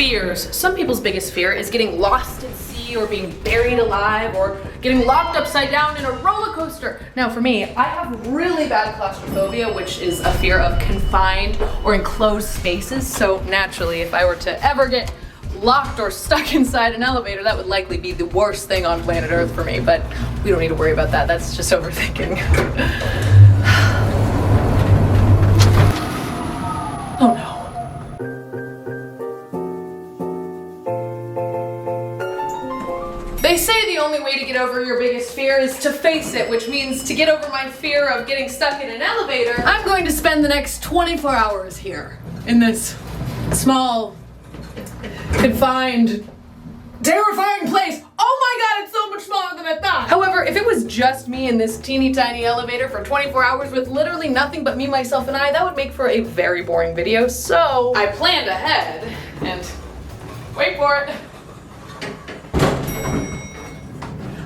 fears. Some people's biggest fear is getting lost at sea or being buried alive or getting locked upside down in a roller coaster. Now for me, I have really bad claustrophobia, which is a fear of confined or enclosed spaces. So naturally, if I were to ever get locked or stuck inside an elevator, that would likely be the worst thing on planet Earth for me, but we don't need to worry about that. That's just overthinking. Oh no. They say the only way to get over your biggest fear is to face it, which means to get over my fear of getting stuck in an elevator, I'm going to spend the next 24 hours here in this small, confined, terrifying place. Oh my god, it's so much smaller than I thought. However, if it was just me in this teeny tiny elevator for 24 hours with literally nothing but me, myself, and I, that would make for a very boring video. So I planned ahead and wait for it.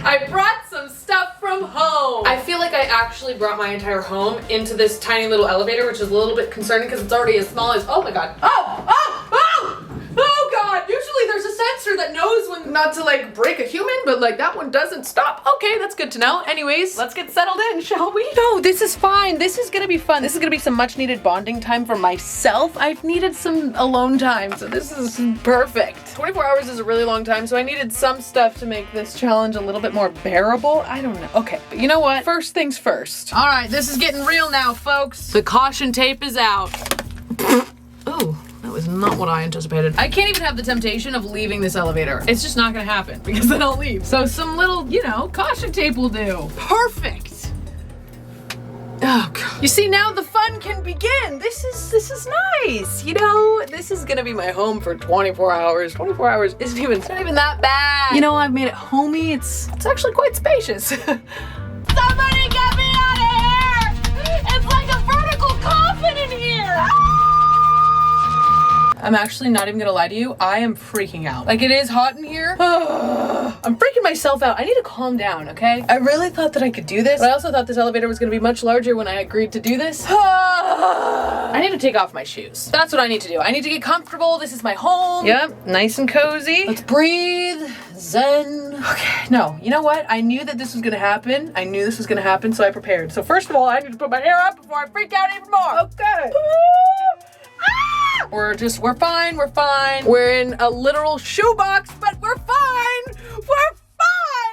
I brought some stuff from home. I feel like I actually brought my entire home into this tiny little elevator, which is a little bit concerning because it's already as small as, oh my god. Oh god, usually there's a sensor that knows when not to like break a human, but like that one doesn't stop. Okay, that's good to know. Anyways, let's get settled in, shall we? No, this is fine. This is gonna be fun. This is gonna be some much needed bonding time for myself. I've needed some alone time, so this is perfect. 24 hours is a really long time, so I needed some stuff to make this challenge a little bit more bearable. I don't know. Okay, but you know what? First things first. All right, this is getting real now, folks. The caution tape is out. Ooh. That was not what I anticipated. I can't even have the temptation of leaving this elevator. It's just not gonna happen because then I'll leave. So some little, you know, caution tape will do. Perfect. Oh god. You see, now the fun can begin. This is nice. You know, this is gonna be my home for 24 hours. 24 hours it's not even that bad. You know, I've made it homey. It's actually quite spacious. Somebody get me out of here! It's like a vertical coffin in here! I'm actually not even gonna lie to you, I am freaking out. Like, it is hot in here. I'm freaking myself out. I need to calm down, okay? I really thought that I could do this, but I also thought this elevator was gonna be much larger when I agreed to do this. I need to take off my shoes. That's what I need to do. I need to get comfortable. This is my home. Yep, nice and cozy. Let's breathe, zen. Okay, no, you know what? I knew that this was gonna happen. I knew this was gonna happen, so I prepared. So first of all, I need to put my hair up before I freak out even more. Okay. We're fine, we're fine. We're in a literal shoebox, but we're fine. We're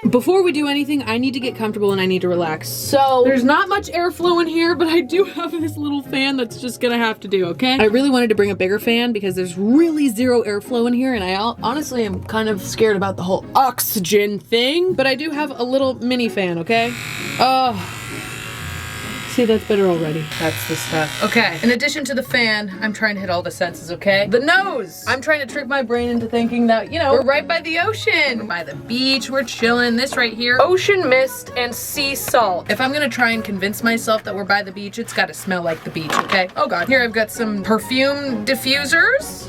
fine. Before we do anything, I need to get comfortable and I need to relax. So there's not much airflow in here, but I do have this little fan that's just gonna have to do, okay? I really wanted to bring a bigger fan because there's really zero airflow in here and I honestly am kind of scared about the whole oxygen thing, but I do have a little mini fan, okay? See, that's better already. That's the stuff. Okay, in addition to the fan, I'm trying to hit all the senses, okay? The nose! I'm trying to trick my brain into thinking that, you know, we're right by the ocean. We're by the beach, we're chilling. This right here, ocean mist and sea salt. If I'm gonna try and convince myself that we're by the beach, it's gotta smell like the beach, okay? Oh god, here I've got some perfume diffusers.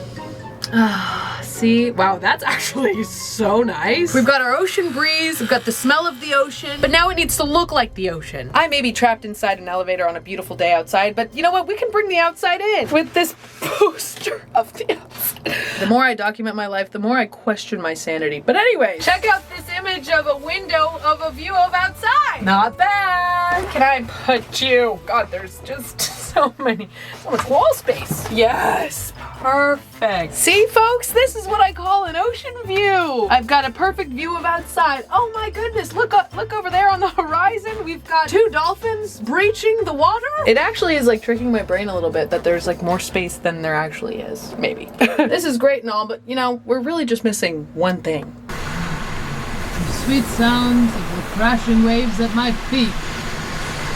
See, wow, that's actually so nice. We've got our ocean breeze, we've got the smell of the ocean, but now it needs to look like the ocean. I may be trapped inside an elevator on a beautiful day outside, but you know what? We can bring the outside in with this poster of the outside. The more I document my life, the more I question my sanity. But anyway, check out this image of a window of a view of outside. Not bad. Can I put you? God, there's just so much wall space. Yes, perfect. See, folks, this is what I call an ocean view. I've got a perfect view of outside. Oh my goodness, look over there on the horizon. We've got 2 dolphins breaching the water. It actually is like tricking my brain a little bit that there's like more space than there actually is, maybe. This is great and all, but you know, we're really just missing one thing. The sweet sounds of the crashing waves at my feet.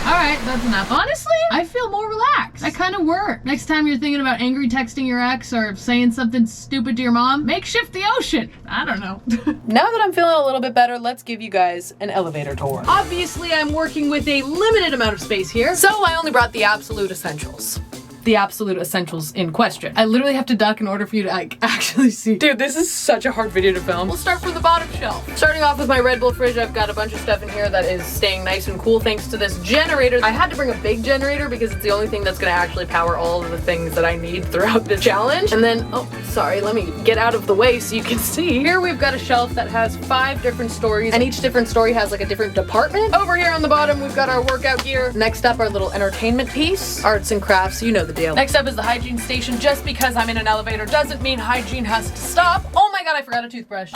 Alright, that's enough. Honestly, I feel more relaxed. That kind of worked. Next time you're thinking about angry texting your ex or saying something stupid to your mom, makeshift the ocean. I don't know. Now that I'm feeling a little bit better, let's give you guys an elevator tour. Obviously, I'm working with a limited amount of space here, so I only brought the absolute essentials. the absolute essentials in question. I literally have to duck in order for you to like actually see. Dude, this is such a hard video to film. We'll start from the bottom shelf. Starting off with my Red Bull fridge, I've got a bunch of stuff in here that is staying nice and cool thanks to this generator. I had to bring a big generator because it's the only thing that's gonna actually power all of the things that I need throughout this challenge. And then, oh, sorry, let me get out of the way so you can see. Here we've got a shelf that has 5 different stories, and each different story has like a different department. Over here on the bottom, we've got our workout gear. Next up, our little entertainment piece, arts and crafts, you know the deal. Next up is the hygiene station. Just because I'm in an elevator doesn't mean hygiene has to stop. Oh my god, I forgot a toothbrush.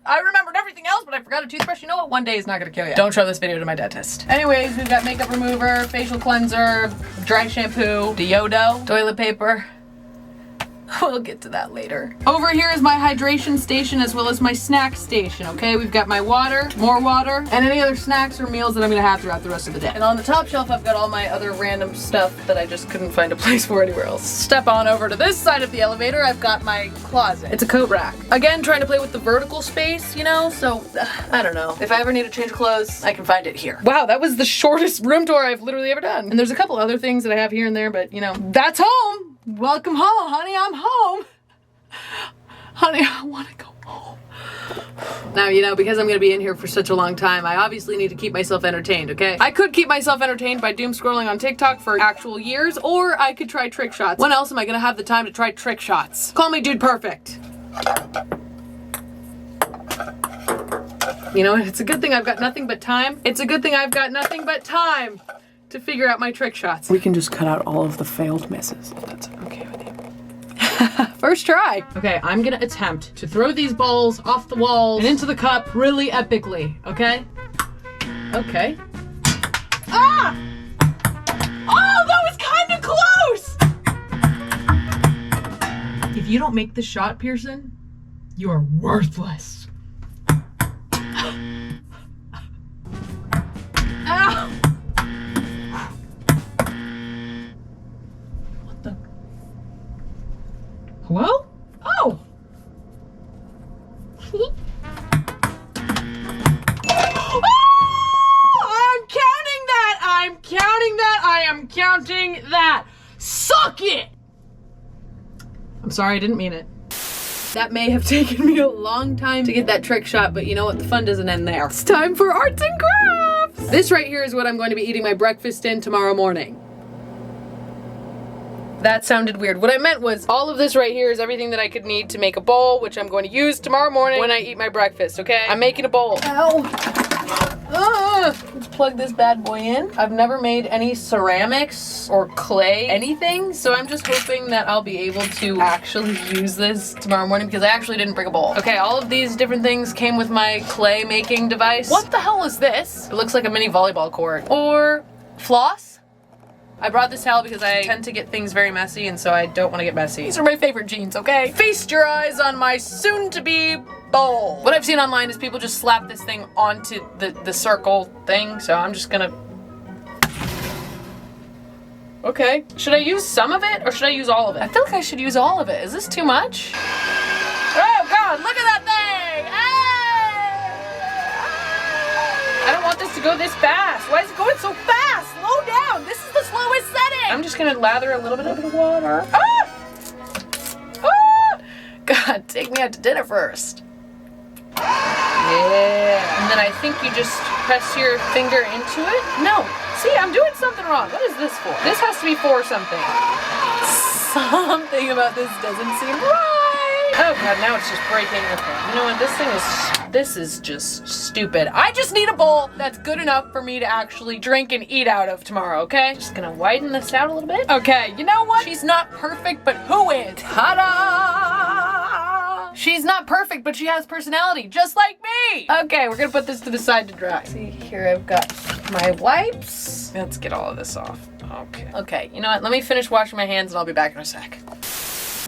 I remembered everything else, but I forgot a toothbrush. You know what? One day is not gonna kill you. Don't show this video to my dentist. Anyways, we've got makeup remover, facial cleanser, dry shampoo, deodo, toilet paper. We'll get to that later. Over here is my hydration station as well as my snack station, okay? We've got my water, more water, and any other snacks or meals that I'm gonna have throughout the rest of the day. And on the top shelf, I've got all my other random stuff that I just couldn't find a place for anywhere else. Step on over to this side of the elevator, I've got my closet. It's a coat rack. Again, trying to play with the vertical space, you know? So, I don't know. If I ever need to change clothes, I can find it here. Wow, that was the shortest room tour I've literally ever done. And there's a couple other things that I have here and there, but you know, that's home. Welcome home, honey, I'm home. Honey, I want to go home. Now, you know, because I'm going to be in here for such a long time, I obviously need to keep myself entertained, okay? I could keep myself entertained by doom scrolling on TikTok for actual years, or I could try trick shots. When else am I going to have the time to try trick shots? Call me Dude Perfect. You know what? It's a good thing I've got nothing but time. It's a good thing I've got nothing but time to figure out my trick shots. We can just cut out all of the failed misses, if that's okay with you. First try. Okay, I'm gonna attempt to throw these balls off the walls and into the cup really epically, okay? Okay. Ah! Oh, that was kind of close! If you don't make the shot, Pierson, you are worthless. Ow! Hello? Oh! I am counting that! Suck it! I'm sorry, I didn't mean it. That may have taken me a long time to get that trick shot, but you know what? The fun doesn't end there. It's time for arts and crafts! This right here is what I'm going to be eating my breakfast in tomorrow morning. That sounded weird. What I meant was all of this right here is everything that I could need to make a bowl, which I'm going to use tomorrow morning when I eat my breakfast, okay? I'm making a bowl. Ow! Let's plug this bad boy in. I've never made any ceramics or clay, anything, so I'm just hoping that I'll be able to actually use this tomorrow morning because I actually didn't bring a bowl. Okay, all of these different things came with my clay making device. What the hell is this? It looks like a mini volleyball court. Or floss? I brought this towel because I tend to get things very messy, and so I don't want to get messy. These are my favorite jeans, okay? Feast your eyes on my soon-to-be bowl. What I've seen online is people just slap this thing onto the circle thing, so I'm just gonna... Okay. Should I use some of it, or should I use all of it? I feel like I should use all of it. Is this too much? Oh, God, look at that thing! Ah! I don't want this to go this fast. Why is it going so fast? Slow down. This is the slowest setting. I'm just gonna lather a little bit of the water. Ah! Ah! God, take me out to dinner first. Yeah. And then I think you just press your finger into it. No. See, I'm doing something wrong. What is this for? This has to be for something. Something about this doesn't seem right. Oh God, now it's just breaking. Okay, you know what? This is just stupid. I just need a bowl that's good enough for me to actually drink and eat out of tomorrow, okay? Just gonna widen this out a little bit. Okay, you know what? She's not perfect, but who is? Ta-da! She's not perfect, but she has personality, just like me! Okay, we're gonna put this to the side to dry. See, here I've got my wipes. Let's get all of this off. Okay. Okay, you know what? Let me finish washing my hands and I'll be back in a sec.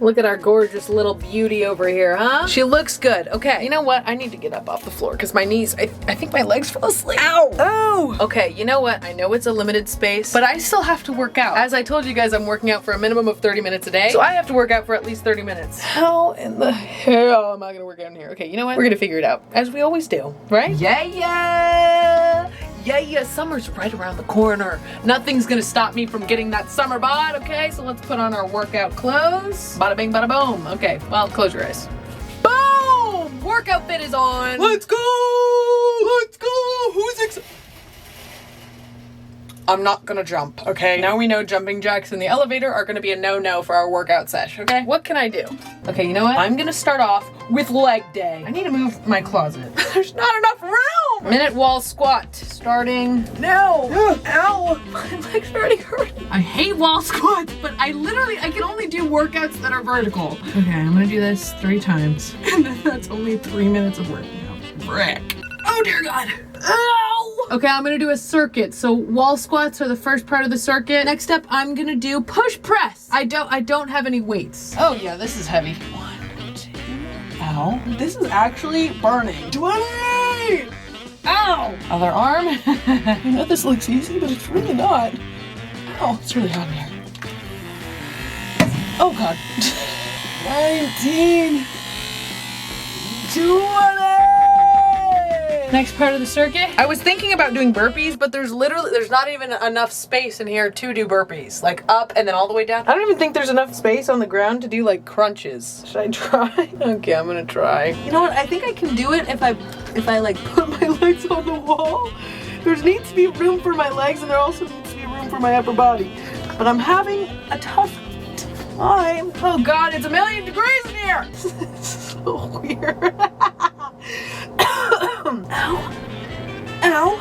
Look at our gorgeous little beauty over here, huh? She looks good. Okay, you know what? I need to get up off the floor because my knees, I think my legs fell asleep. Ow! Oh! Okay, you know what? I know it's a limited space, but I still have to work out. As I told you guys, I'm working out for a minimum of 30 minutes a day, so I have to work out for at least 30 minutes. How in the hell am I gonna work out in here? Okay, you know what? We're gonna figure it out, as we always do, right? Yeah, yeah! Yeah, summer's right around the corner. Nothing's gonna stop me from getting that summer bod, okay? So let's put on our workout clothes. Bada bing, bada boom. Okay, well, close your eyes. Boom! Workout fit is on. Let's go! Let's go! Who's excited? I'm not gonna jump, okay? Now we know jumping jacks in the elevator are gonna be a no-no for our workout sesh, okay? What can I do? Okay, you know what? I'm gonna start off with leg day. I need to move my closet. There's not enough room! Minute wall squat, starting now. Ow! My legs are already hurting. I hate wall squats, but I can only do workouts that are vertical. Okay, I'm gonna do this 3 times. And then that's only 3 minutes of working out. Frick. Oh dear God. Ow! Okay, I'm gonna do a circuit. So wall squats are the first part of the circuit. Next up, I'm gonna do push press. I don't have any weights. Oh yeah, this is heavy. 1, 2. Ow. This is actually burning. 20! Ow! Other arm. I know this looks easy, but it's really not. Ow, it's really hot in here. Oh God. 19. 20! Next part of the circuit. I was thinking about doing burpees, but there's not even enough space in here to do burpees. Like up and then all the way down. I don't even think there's enough space on the ground to do like crunches. Should I try? Okay, I'm gonna try. You know what? I think I can do it if I like put my legs on the wall. There needs to be room for my legs and there also needs to be room for my upper body. But I'm having a tough time. Oh God, it's 1,000,000 degrees in here. This is so weird. Ow. Ow.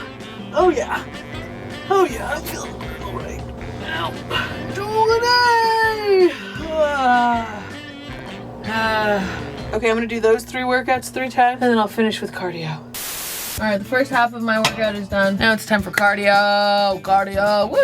Oh yeah. Oh yeah, I'm feeling all right. Ow. Okay, I'm gonna do those 3 workouts 3 times, and then I'll finish with cardio. All right, the first half of my workout is done. Now it's time for cardio. Cardio. Woo!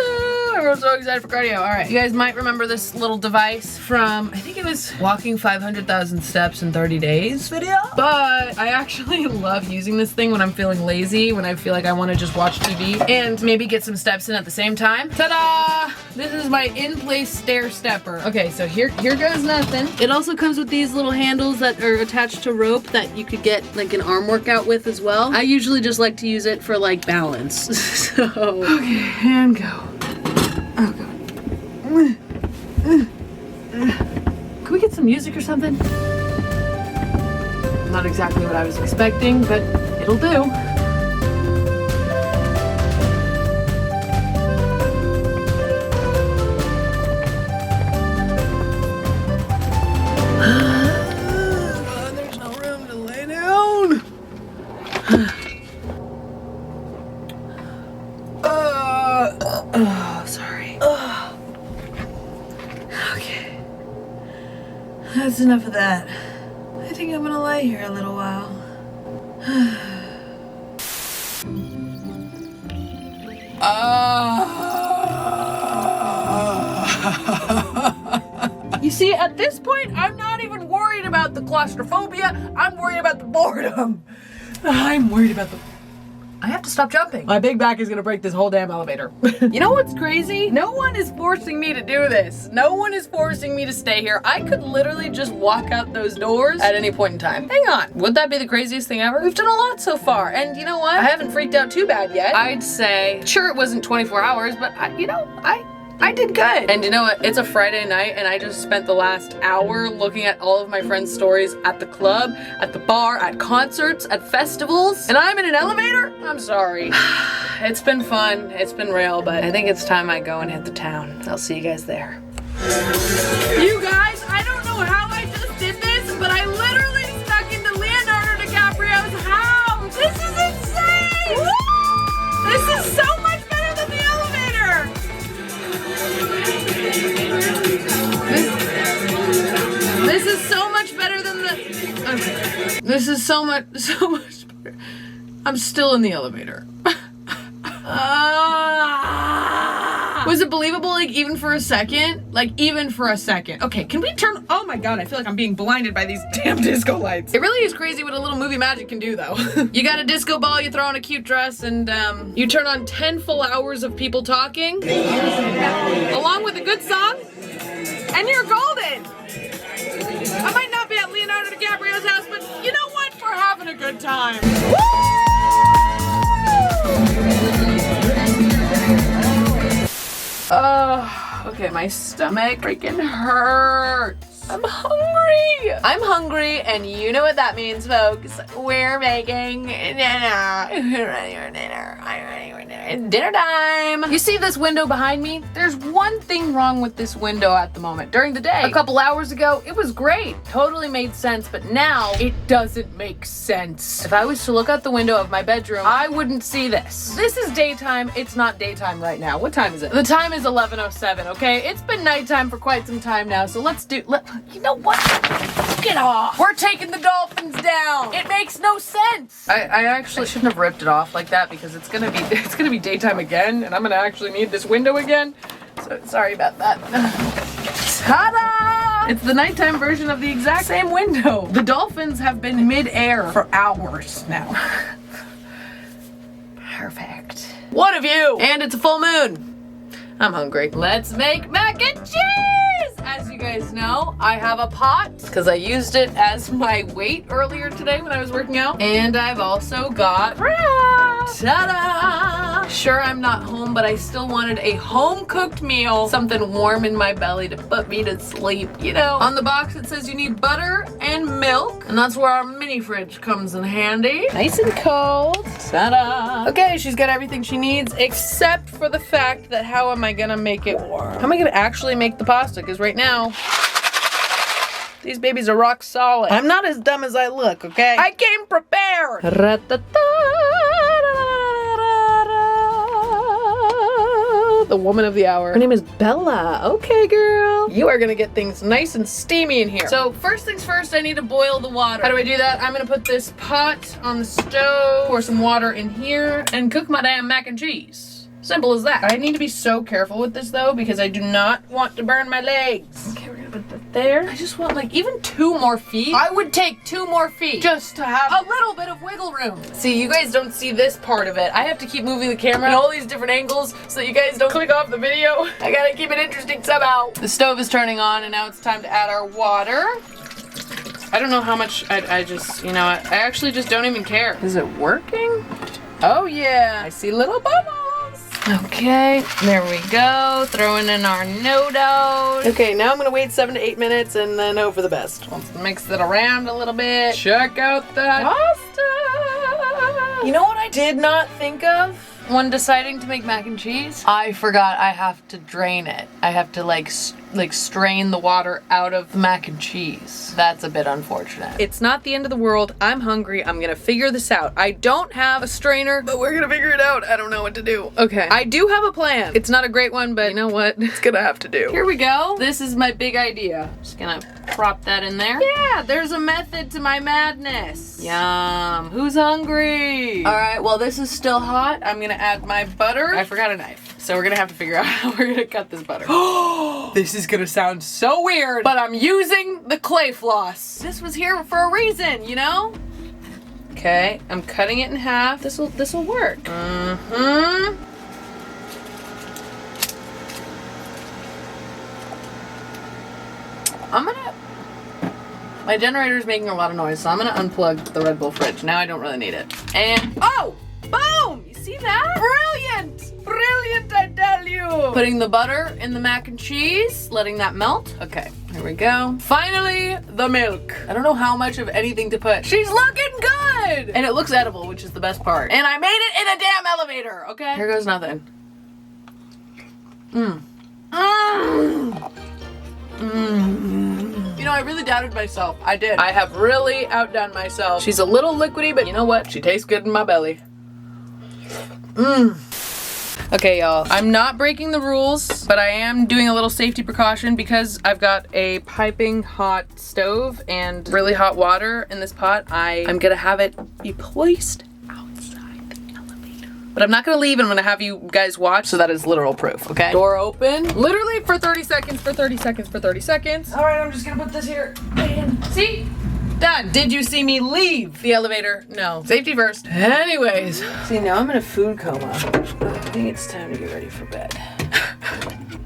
Everyone's so excited for cardio. All right, you guys might remember this little device from, I think it was walking 500,000 steps in 30 days video. But I actually love using this thing when I'm feeling lazy, when I feel like I want to just watch TV and maybe get some steps in at the same time. Ta-da! This is my in-place stair stepper. Okay, so here goes nothing. It also comes with these little handles that are attached to rope that you could get like an arm workout with as well. I usually just like to use it for like balance. So, okay, and go. Oh God. Can we get some music or something? Not exactly what I was expecting, but it'll do. There's no room to lay down. Oh, sorry. Okay. That's enough of that. I think I'm gonna lay here a little while. You see, at this point, I'm not even worried about the claustrophobia. I'm worried about the boredom. I'm worried about the... I have to stop jumping. My big back is gonna break this whole damn elevator. You know what's crazy? No one is forcing me to do this. No one is forcing me to stay here. I could literally just walk out those doors at any point in time. Hang on, would that be the craziest thing ever? We've done a lot so far, and you know what? I haven't freaked out too bad yet. I'd say, sure it wasn't 24 hours, but I did good. And you know what? It's a Friday night and I just spent the last hour looking at all of my friends' stories at the club, at the bar, at concerts, at festivals, and I'm in an elevator? I'm sorry. It's been fun, it's been real, but I think it's time I go and hit the town. I'll see you guys there. You guys, I don't know how I just did this, but I literally stuck into Leonardo DiCaprio's house. This is insane! Woo! This is so much better than the elevator! This is so much better than the... Okay. This is so much better. I'm still in the elevator. Was it believable, like, even for a second? Like, even for a second. Okay, can we turn... Oh my God, I feel like I'm being blinded by these damn disco lights. It really is crazy what a little movie magic can do, though. You got a disco ball, you throw on a cute dress, and, you turn on 10 full hours of people talking, along with a good song, and you're golden. I might not be at Leonardo DiCaprio's house, but you know what? We're having a good time. Woo! and my stomach freaking hurts. I'm hungry. I'm hungry, and you know what that means, folks. We're making dinner. It's dinner time. You see this window behind me? There's one thing wrong with this window at the moment. During the day, a couple hours ago, it was great. Totally made sense, but now it doesn't make sense. If I was to look out the window of my bedroom, I wouldn't see this. This is daytime. It's not daytime right now. What time is it? The time is 11:07, okay? It's been nighttime for quite some time now, so you know what? Get off. We're taking the dolphins down. It makes no sense. I actually shouldn't have ripped it off like that because it's gonna be daytime again, and I'm gonna actually need this window again. So sorry about that. Ta-da! It's the nighttime version of the exact same window. The dolphins have been mid-air for hours now. Perfect. What of you? And it's a full moon. I'm hungry. Let's make mac and cheese! As you guys know, I have a pot because I used it as my weight earlier today when I was working out. And I've also got wraps. Ta-da! Sure, I'm not home, but I still wanted a home-cooked meal, something warm in my belly to put me to sleep. You know, on the box it says you need butter and milk, and that's where our mini fridge comes in handy. Nice and cold. Ta-da! Okay, she's got everything she needs except for the fact that how am I gonna make it warm? How am I gonna actually make the pasta? Because right now, these babies are rock solid. I'm not as dumb as I look, okay? I came prepared. The woman of the hour. Her name is Bella. Okay, girl. You are gonna get things nice and steamy in here. So first things first, I need to boil the water. How do I do that? I'm gonna put this pot on the stove, pour some water in here, and cook my damn mac and cheese. Simple as that. I need to be so careful with this though because I do not want to burn my legs. Okay, we're gonna put that there. I just want like even 2 more feet. I would take 2 more feet just to have a little bit of wiggle room. See, you guys don't see this part of it. I have to keep moving the camera in all these different angles so that you guys don't click off the video. I gotta keep it interesting somehow. The stove is turning on and now it's time to add our water. I don't know how much I just, you know, I actually just don't even care. Is it working? Oh yeah, I see little bubbles. Okay, there we go. Throwing in our no-dos. Okay, now I'm gonna wait 7 to 8 minutes and then hope for the best. Let's mix it around a little bit. Check out that pasta. You know what I did not think of when deciding to make mac and cheese? I forgot I have to drain it. I have to like strain the water out of the mac and cheese. That's a bit unfortunate. It's not the end of the world. I'm hungry. I'm gonna figure this out. I don't have a strainer, but we're gonna figure it out. I don't know what to do. Okay, I do have a plan. It's not a great one, but you know what? It's gonna have to do. Here we go. This is my big idea. Just gonna prop that in there. Yeah, there's a method to my madness. Yum. Who's hungry? All right, well, this is still hot. I'm gonna add my butter. I forgot a knife. So we're gonna have to figure out how we're gonna cut this butter. This is gonna sound so weird, but I'm using the clay floss. This was here for a reason, you know? Okay, I'm cutting it in half. This'll work. Mm-hmm. My generator's making a lot of noise, so I'm gonna unplug the Red Bull fridge. Now I don't really need it. And, oh, boom! You see that? Brilliant! Brilliant, I tell you! Putting the butter in the mac and cheese, letting that melt. Okay, here we go. Finally, the milk. I don't know how much of anything to put. She's looking good! And it looks edible, which is the best part. And I made it in a damn elevator, okay? Here goes nothing. Mmm. Mmm. Mmm. You know, I really doubted myself. I did. I have really outdone myself. She's a little liquidy, but you know what? She tastes good in my belly. Mmm. Okay, y'all, I'm not breaking the rules, but I am doing a little safety precaution because I've got a piping hot stove and really hot water in this pot. I'm gonna have it be placed outside the elevator. But I'm not gonna leave and I'm gonna have you guys watch, so that is literal proof, okay? Door open, literally for 30 seconds, for 30 seconds, for 30 seconds. All right, I'm just gonna put this here. And see? Done. Did you see me leave the elevator? No. Safety first. Anyways. See, now I'm in a food coma. I think it's time to get ready for bed.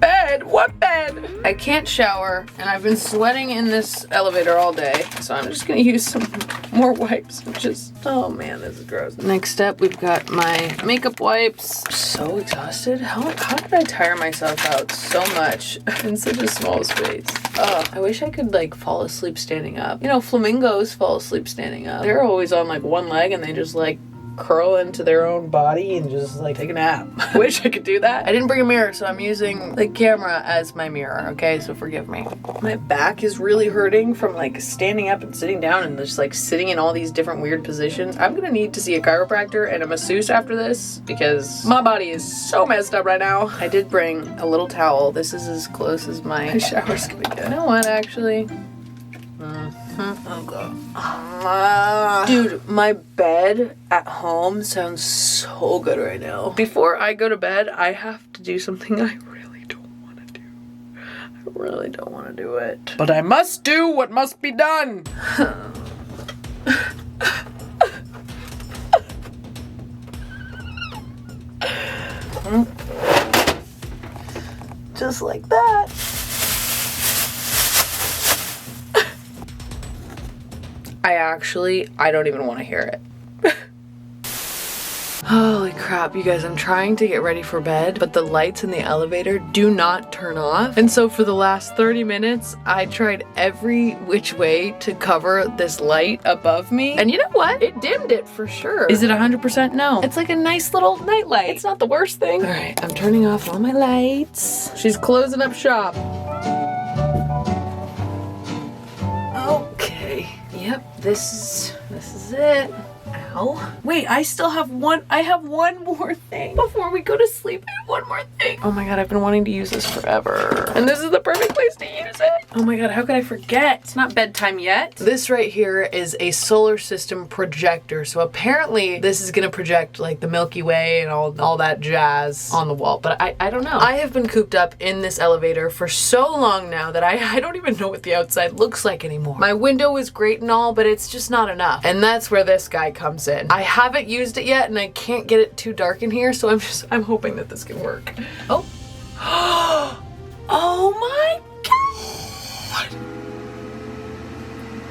bed? What bed? I can't shower, and I've been sweating in this elevator all day, so I'm just gonna use some more wipes and just, oh man, this is gross. Next up, we've got my makeup wipes. I'm so exhausted. How did I tire myself out so much in such a small space? I wish I could like fall asleep standing up. You know, flamingos fall asleep standing up. They're always on like one leg and they just like curl into their own body and just like take a nap. I wish I could do that. I didn't bring a mirror, so I'm using the camera as my mirror, okay? So forgive me. My back is really hurting from like standing up and sitting down and just like sitting in all these different weird positions. I'm gonna need to see a chiropractor and a masseuse after this because my body is so messed up right now. I did bring a little towel. This is as close as my shower's gonna get. You know what, actually? Oh god. Dude, my bed at home sounds so good right now. Before I go to bed, I have to do something I really don't want to do. I really don't want to do it. But I must do what must be done. Just like that. I don't even want to hear it. Holy crap, you guys, I'm trying to get ready for bed, but the lights in the elevator do not turn off. And so for the last 30 minutes, I tried every which way to cover this light above me. And you know what? It dimmed it for sure. Is it 100%? No. It's like a nice little night light. It's not the worst thing. All right, I'm turning off all my lights. She's closing up shop. Okay. Yep, this is it. Ow. Wait, I have one more thing before we go to sleep. I have one more thing. Oh my god, I've been wanting to use this forever. And this is the perfect place to use it. Oh my god, how could I forget? It's not bedtime yet. This right here is a solar system projector. So apparently this is gonna project like the Milky Way and all that jazz on the wall. But I don't know. I have been cooped up in this elevator for so long now that I don't even know what the outside looks like anymore. My window is great and all, but it's just not enough. And that's where this guy comes in. I haven't used it yet and I can't get it too dark in here, so I'm hoping that this can work. Oh. Oh my god.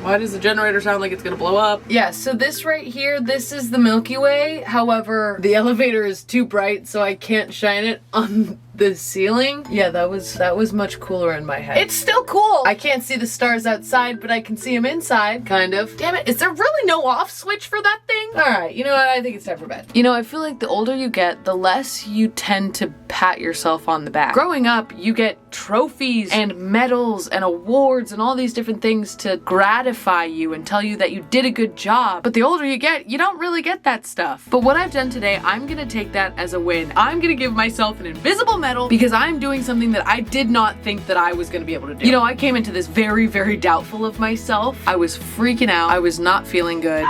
Why does the generator sound like it's gonna blow up? Yeah, so this right here, this is the Milky Way. However, the elevator is too bright, so I can't shine it on the ceiling. Yeah, that was much cooler in my head. It's still cool. I can't see the stars outside, but I can see them inside, kind of. Damn it, is there really no off switch for that thing? All right, you know what? I think it's time for bed. You know, I feel like the older you get, the less you tend to pat yourself on the back. Growing up, you get trophies and medals and awards and all these different things to gratify you and tell you that you did a good job. But the older you get, you don't really get that stuff. But what I've done today, I'm gonna take that as a win. I'm gonna give myself an invisible medal because I'm doing something that I did not think that I was gonna be able to do. You know, I came into this very, very doubtful of myself. I was freaking out. I was not feeling good.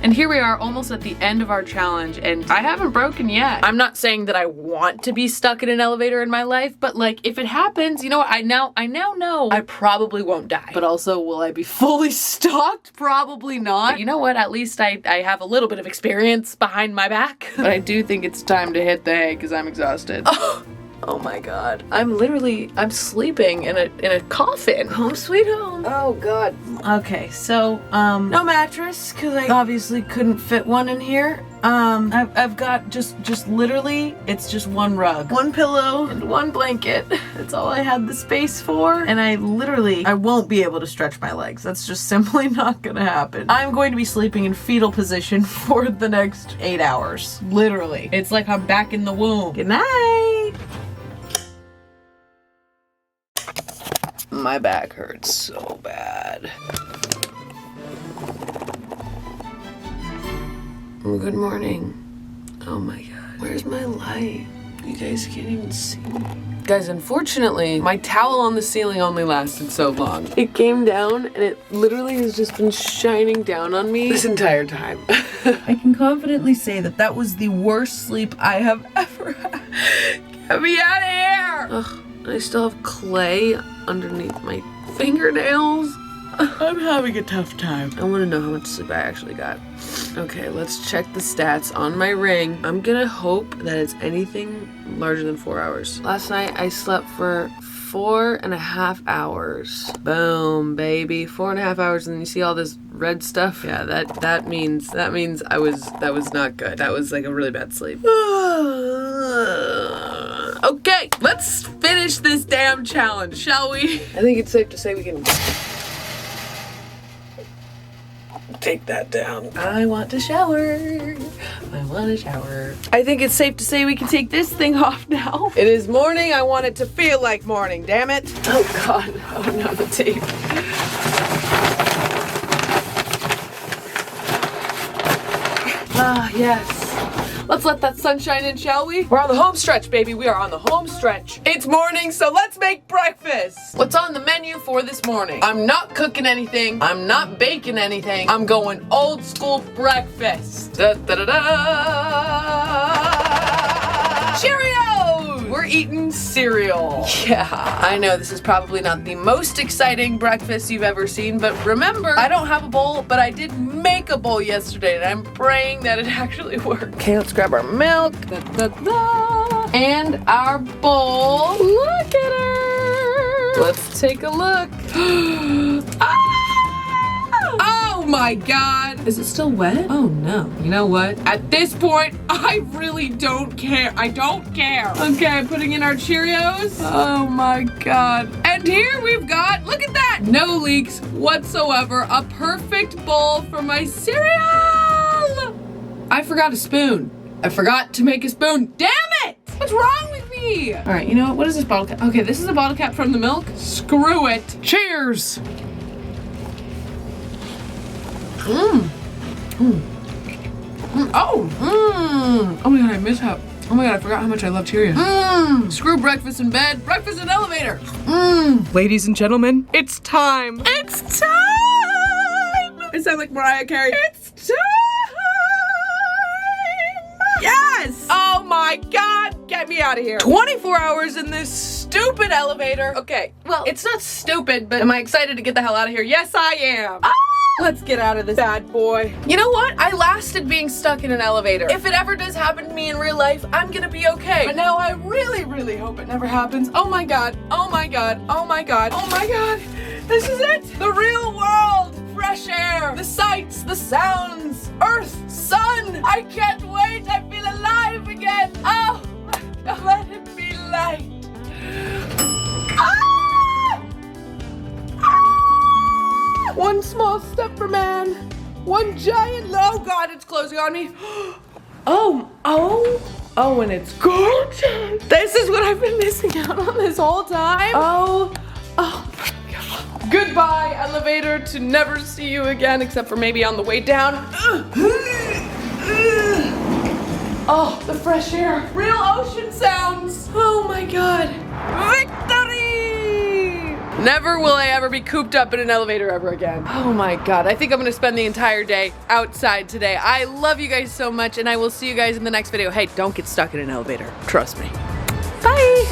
And here we are almost at the end of our challenge and I haven't broken yet. I'm not saying that I want to be stuck in an elevator in my life, but like if it happens, you know what, I now know I probably won't die. But also, will I be fully stocked? Probably not. But you know what, at least I have a little bit of experience behind my back. But I do think it's time to hit the hay because I'm exhausted. Oh my god. I'm sleeping in a coffin. Home sweet home. Oh god. Okay, so no mattress because I obviously couldn't fit one in here. I've got just literally, it's just one rug, one pillow, and one blanket. That's all I had the space for. And I won't be able to stretch my legs. That's just simply not gonna happen. I'm going to be sleeping in fetal position for the next 8 hours. Literally. It's like I'm back in the womb. Good night. My back hurts so bad. Good morning. Oh my god. Where's my light? You guys can't even see me. Guys, unfortunately, my towel on the ceiling only lasted so long. It came down and it literally has just been shining down on me this entire time. I can confidently say that was the worst sleep I have ever had. Get me out of here! Ugh. I still have clay underneath my fingernails. I'm having a tough time. I want to know how much sleep I actually got. Okay, let's check the stats on my ring. I'm gonna hope that it's anything larger than 4 hours. Last night I slept for 4.5 hours. Boom, baby. 4.5 hours, and then you see all this red stuff. Yeah, that means that was not good. That was like a really bad sleep. Okay, let's finish this damn challenge, shall we? I think it's safe to say we can take that down. I want to shower. I want to shower. I think it's safe to say we can take this thing off now. It is morning. I want it to feel like morning, damn it. Oh God. Oh no, the tape. Ah, yes. Let's let that sunshine in, shall we? We're on the home stretch, baby. We are on the home stretch. It's morning, so let's make breakfast. What's on the menu for this morning? I'm not cooking anything. I'm not baking anything. I'm going old school breakfast. Da, da, da, da. Cheerios! We're eating cereal. Yeah, I know this is probably not the most exciting breakfast you've ever seen, but remember, I don't have a bowl, but I did make a bowl yesterday, and I'm praying that it actually worked. Okay, let's grab our milk. Da, da, da. And our bowl. Look at her. Let's take a look. Ah! Oh my God. Is it still wet? Oh no. You know what? At this point, I really don't care. I don't care. Okay, putting in our Cheerios. Oh my God. And here we've got, look at that. No leaks whatsoever. A perfect bowl for my cereal. I forgot a spoon. I forgot to make a spoon. Damn it! What's wrong with me? All right, you know what? What is this bottle cap? Okay, this is a bottle cap from the milk. Screw it. Cheers. Oh my God, I miss how. Oh my God, I forgot how much I love Cheerios. Screw breakfast in bed, breakfast in elevator. Ladies and gentlemen, it's time. It's time. I sound like Mariah Carey. It's time. Yes. Oh my God, get me out of here. 24 hours in this stupid elevator. Okay, well, it's not stupid, but am I excited to get the hell out of here? Yes, I am. Let's get out of this bad boy. You know what? I lasted being stuck in an elevator. If it ever does happen to me in real life, I'm gonna be okay. But now I really, really hope it never happens. Oh my God. Oh my God. Oh my God. Oh my God. This is it. The real world. Fresh air. The sights. The sounds. Earth. Sun. I can't wait. I feel alive again. Oh, let it be light. One small step for man, one giant, oh God, it's closing on me. Oh, and it's gorgeous. This is what I've been missing out on this whole time. Oh my God. Goodbye, elevator, to never see you again, except for maybe on the way down. Oh, the fresh air, real ocean sounds. Oh my God, victory! Never will I ever be cooped up in an elevator ever again. Oh my God, I think I'm gonna spend the entire day outside today. I love you guys so much, and I will see you guys in the next video. Hey, don't get stuck in an elevator. Trust me. Bye.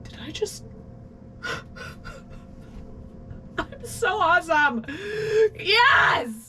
Did I just... I'm so awesome. Yes!